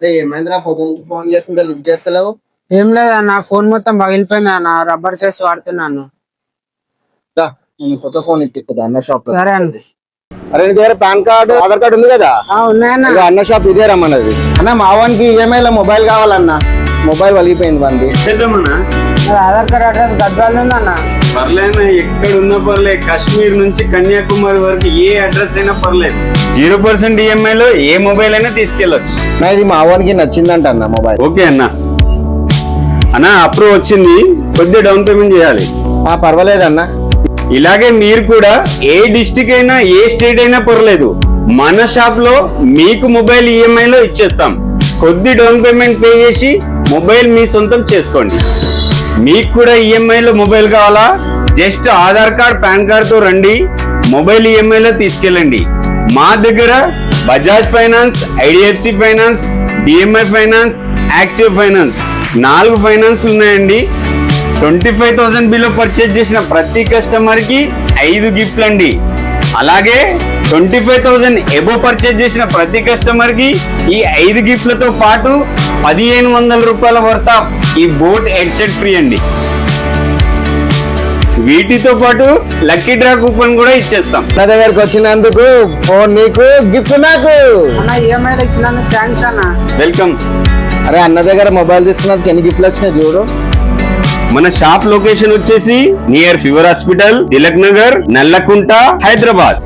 ఏమైందిరా ఫోన్ చేసుకుంటే లిఫ్ట్ చేస్తలేవు? ఏం లేదన్న, ఫోన్ మొత్తం పగిలిపోయింది అన్న, రబ్బర్ సెట్స్ వాడుతున్నాను. దా, నేను కొత్త ఫోన్ ఇట్టిక్కుతా అన్న షాప్. సరే అన్న. అరే నీ దగ్గర పాన్ కార్డు ఆధార్ కార్డు ఉంది కదా? ఉన్నాయన్న. ఇగో అన్న షాప్ ఇదే రమ్మన్నది. అన్న మా వానికి ఈఎంఐ లో మొబైల్ కావాలన్నా, మొబైల్ వలిగిపోయింది బండి. ఆధార్ కార్డ్ అడ్రస్ గద్వాల ఉందన్న. పర్లేదు, ఎక్కడ ఉన్నా పర్లేదు, కాశ్మీర్ నుంచి కన్యాకుమారి వరకు ఏ అడ్రస్ అయినా పర్లేదు. 0% ఈఎంఐ లో ఏ మొబైల్ అయినా తీసుకెళ్లొచ్చు. నా ఇది మా వానికి నచ్చిందంట అన్న మొబైల్. ఓకే అన్న. అన్న అప్రూవ్ వచ్చింది, కొద్దిగా డౌన్ పేమెంట్ చేయాలి. పర్వాలేదన్న. ఇలాగే మీరు కూడా ఏ డిస్టిక్ అయినా ఏ స్టేట్ అయినా పర్లేదు, మన షాప్ లో మీకు మొబైల్ ఈఎంఐ లో ఇచ్చేస్తాం. కొద్ది డౌన్ పేమెంట్ పే చేసి మొబైల్ మీ సొంతం చేసుకోండి. మీకు కూడా ఈఎంఐ లో మొబైల్ కావాలా? Just Aadhaar card pan card తో రండి, మొబైల్ ఈఎంఐ లో తీసుకెళ్ళండి. మా దగ్గర Bajaj finance, IDFC finance, DMI finance, axis finance 4 finance ఉన్నాయండి. 25,000 బిలో పర్చేజ్ చేసిన ప్రతి కస్టమర్ కి 5 గిఫ్ట్లు అండి. అలాగే 25,000 ఎబో పర్చేజ్ చేసిన ప్రతి కస్టమర్ కి ఈ 5 గిఫ్ట్లతో పాటు 1,500 రూపాయల వర్త్ ఆఫ్ ఈ బోట్ హెడ్సెట్ ఫ్రీ అండి. వీటితో పాటు లక్కీ డ్రా కూపన్ కూడా ఇచ్చేస్తాం. నా దగ్గరకు వచ్చినందుకు ఫోన్ నీకు, గిఫ్ట్ నాకు. అన్న ఈఎంఐ లో ఇచ్చినందుకు థ్యాంక్స్ అన్న. వెల్కమ్. అరే అన్న దగ్గర మొబైల్ తీసుకున్నందుకు ఎన్ని గిఫ్ట్లు వచ్చినాయి చూడు. మన షాప్ లొకేషన్ వచ్చేసి near fever hospital, Tilak Nagar, Nallakunta, Hyderabad.